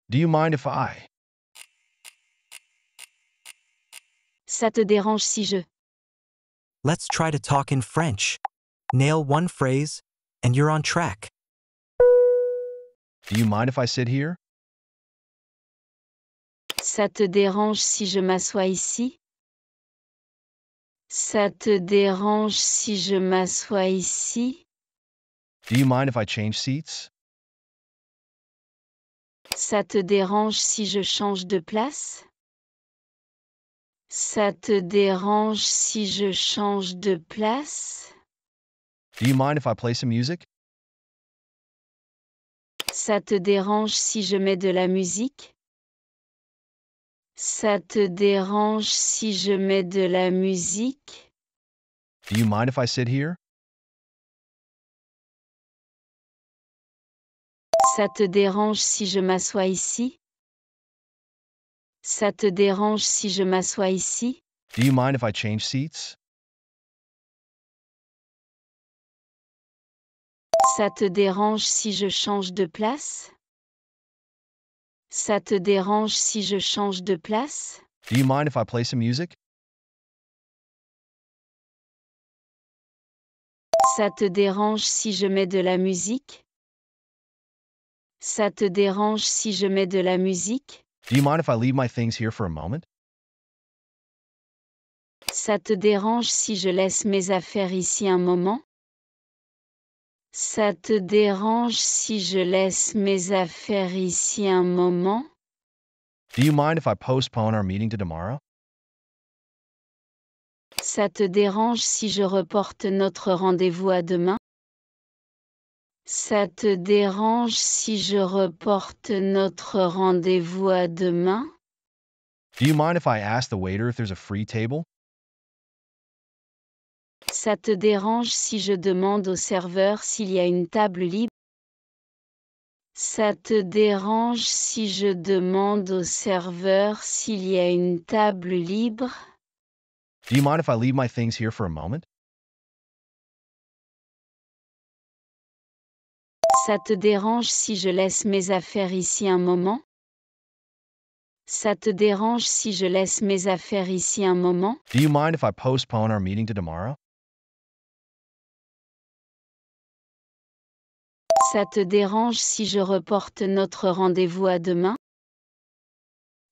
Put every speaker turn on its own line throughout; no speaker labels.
Do you mind if I?
Ça te dérange si je...
Let's try to talk in French. Nail one phrase, and you're on track.
Do you mind if I sit here?
Ça te dérange si je m'assois ici? Ça te dérange si je m'assois ici?
Do you mind if I change seats?
Ça te dérange si je change de place? Ça te dérange si je change de place?
Do you mind if I play some music?
Ça te dérange si je mets de la musique? Ça te dérange si je mets de la musique?
Do you mind if I sit here?
Ça te dérange si je m'assois ici? Ça te dérange si je m'assois ici?
Do you mind if I change seats?
Ça te dérange si je change de place? Ça te dérange si je change de place?
Do you mind if I play some music?
Ça te dérange si je mets de la musique? Ça te dérange si je mets de la musique?
Do you mind if I leave my things here for a moment?
Ça te dérange si je laisse mes affaires ici un moment? Ça te dérange si je laisse mes affaires ici un moment?
Do you mind if I postpone our meeting to tomorrow?
Ça te dérange si je reporte notre rendez-vous à demain? Ça te dérange si je reporte notre rendez-vous à demain?
Do you mind if I ask the waiter if there's a free table?
Ça te dérange si je demande au serveur s'il y a une table libre? Ça te dérange si je demande au serveur s'il y a une table libre?
Do you mind if I leave my things here for a moment?
Ça te dérange si je laisse mes affaires ici un moment? Ça te dérange si je laisse mes affaires ici un moment?
Do you mind if I postpone our meeting to tomorrow?
Ça te dérange si je reporte notre rendez-vous à demain?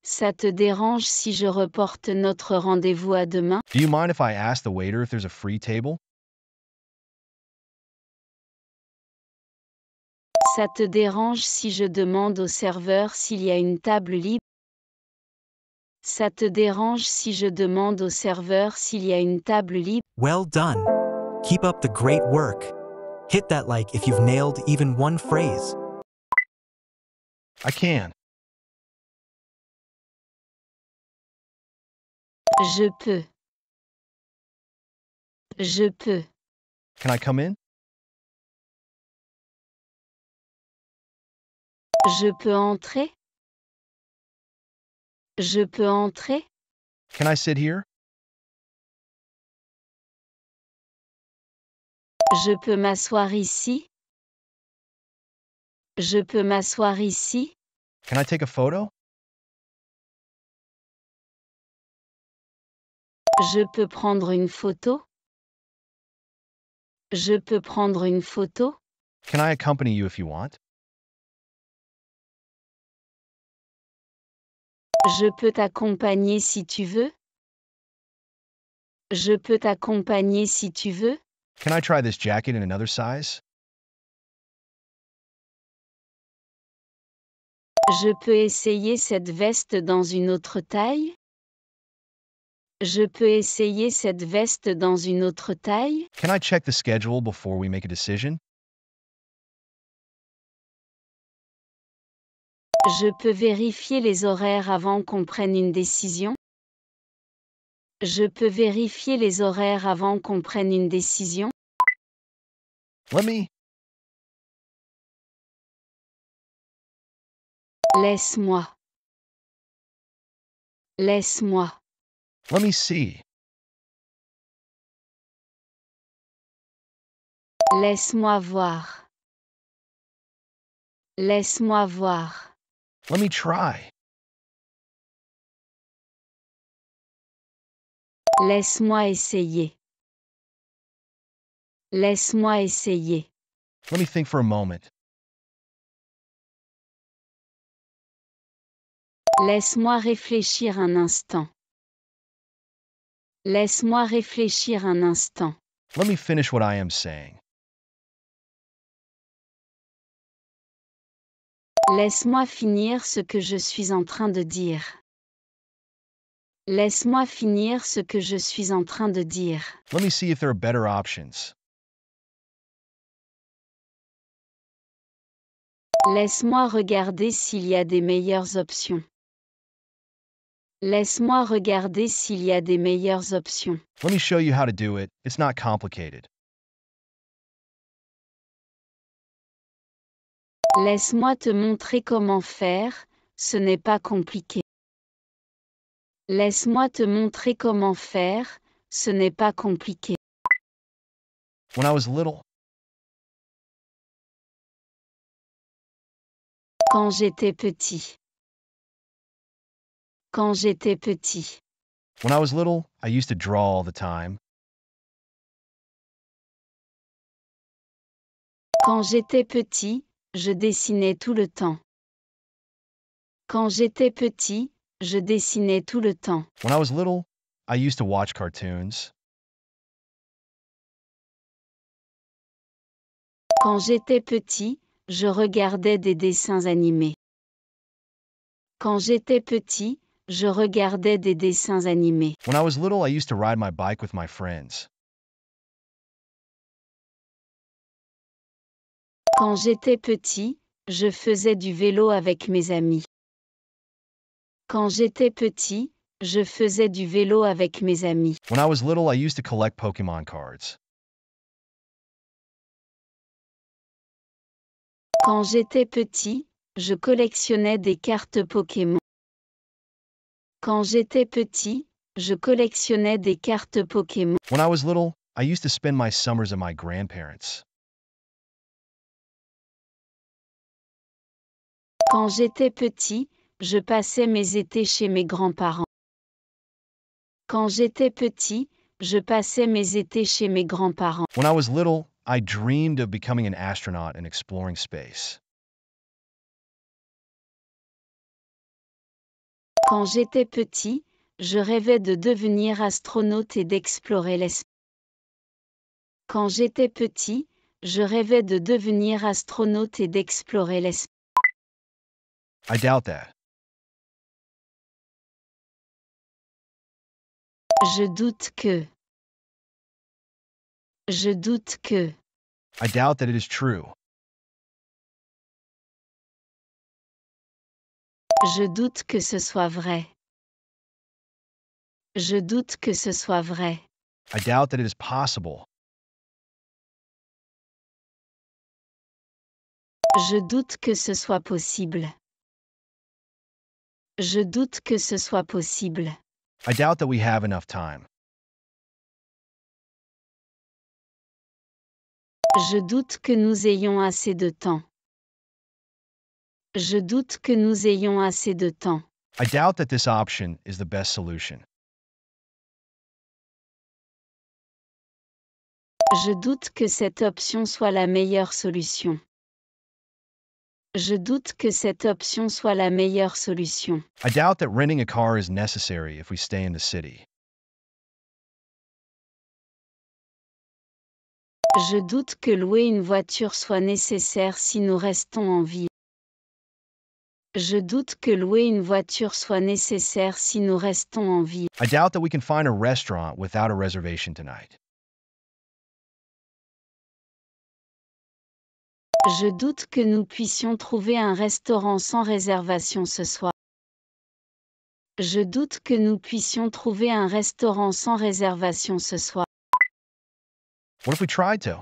Ça te dérange si je reporte notre rendez-vous à demain?
Do you mind if I ask the waiter if there's a free table?
Ça te dérange si je demande au serveur s'il y a une table libre? Ça te dérange si je demande au serveur s'il y a une table libre?
Well done. Keep up the great work. Hit that like if you've nailed even one phrase.
I can.
Je peux. Je peux.
Can I come in?
Je peux entrer? Je peux entrer?
Can I sit here?
Je peux m'asseoir ici? Je peux m'asseoir ici?
Can I take a photo?
Je peux prendre une photo? Je peux prendre une photo?
Can I accompany you if you want?
Je peux t'accompagner si tu veux? Je peux t'accompagner si tu veux?
Can I try this jacket in another size?
Je peux essayer cette veste dans une autre taille? Je peux essayer cette veste dans une autre taille?
Can I check the schedule before we make a decision?
Je peux vérifier les horaires avant qu'on prenne une décision? Je peux vérifier les horaires avant qu'on prenne une décision?
Let me.
Laisse-moi. Laisse-moi.
Let me see.
Laisse-moi voir. Laisse-moi voir.
Let me try.
Laisse-moi essayer. Laisse-moi essayer.
Let me think for a moment.
Laisse-moi réfléchir un instant. Laisse-moi réfléchir un instant.
Let me finish what I am saying.
Laisse-moi finir ce que je suis en train de dire. Laisse-moi finir ce que je suis en train de dire.
Let me see if there are better options.
Laisse-moi regarder s'il y a des meilleures options. Laisse-moi regarder s'il y a des meilleures options.
Let me show you how to do it. It's not complicated.
Laisse-moi te montrer comment faire, ce n'est pas compliqué. Laisse-moi te montrer comment faire, ce n'est pas compliqué.
When I was little,
Quand j'étais petit. Quand j'étais petit.
when I was little, I used to draw all the time.
Quand j'étais petit, je dessinais tout le temps. Quand j'étais petit, je dessinais tout le temps.
When I was little, I used to watch cartoons.
Quand j'étais petit, je regardais des dessins animés. Quand j'étais petit, je regardais des dessins animés.
When I was little, I used to ride my bike with my friends.
Quand j'étais petit, je faisais du vélo avec mes amis. Quand j'étais petit, je faisais du vélo avec mes amis.
When I was little, I used to collect Pokemon cards.
Quand j'étais petit, je collectionnais des cartes Pokémon. Quand j'étais petit, je collectionnais des cartes Pokémon.
When I was little, I used to spend my summers at my grandparents'.
Quand j'étais petit, je passais mes étés chez mes grands-parents. Quand j'étais petit, je passais mes étés chez mes grands-parents.
When I was little, I dreamed of becoming an astronaut and exploring space.
Quand j'étais petit, je rêvais de devenir astronaute et d'explorer l'espace. Quand j'étais petit, je rêvais de devenir astronaute et d'explorer l'espace.
I doubt that.
Je doute que. Je doute que.
I doubt that it is true.
Je doute que ce soit vrai. Je doute que ce soit vrai.
I doubt that it is possible.
Je doute que ce soit possible. Je doute que ce soit possible.
I doubt that we have enough time.
Je doute que nous ayons assez de temps. Je doute que nous ayons assez de temps.
I doubt that this option is the best solution.
Je doute que cette option soit la meilleure solution. Je doute que cette option soit la meilleure solution.
I doubt that renting a car is necessary if we stay in the city.
Je doute que louer une voiture soit nécessaire si nous restons en ville. Je doute que louer une voiture soit nécessaire si nous restons en ville.
I doubt that we can find a restaurant without a reservation tonight.
Je doute que nous puissions trouver un restaurant sans réservation ce soir. Je doute que nous puissions trouver un restaurant sans réservation ce soir.
What if we tried to?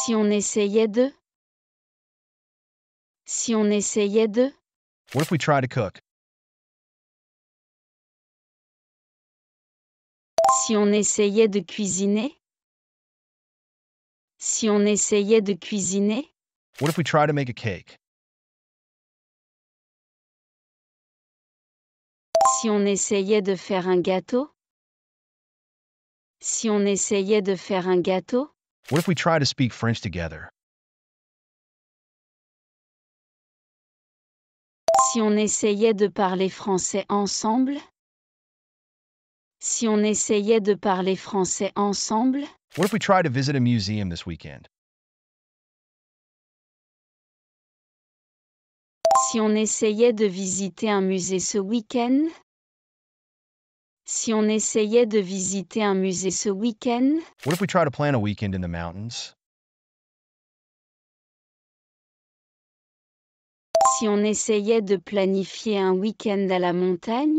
Si on essayait de? Si on essayait de?
What if we try to cook?
Si on essayait de cuisiner? Si on essayait de cuisiner?
What if we try to make a cake?
Si on essayait de faire un gâteau? Si on essayait de faire un gâteau?
What if we try to speak French together?
Si on essayait de parler français ensemble? Si on essayait de parler français ensemble?
What if we try to visit a museum this weekend?
Si on essayait de visiter un musée ce week-end? Si on essayait de visiter un musée ce week-end?
What if we try to plan a weekend in the mountains?
Si on essayait de planifier un week-end à la montagne?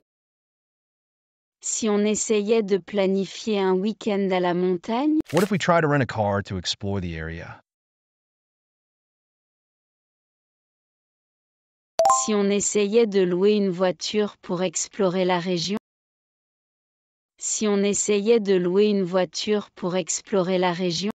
Si on essayait de planifier un week-end à la montagne?
What if we try to rent a car to explore the area?
Si on essayait de louer une voiture pour explorer la région? Si on essayait de louer une voiture pour explorer la région?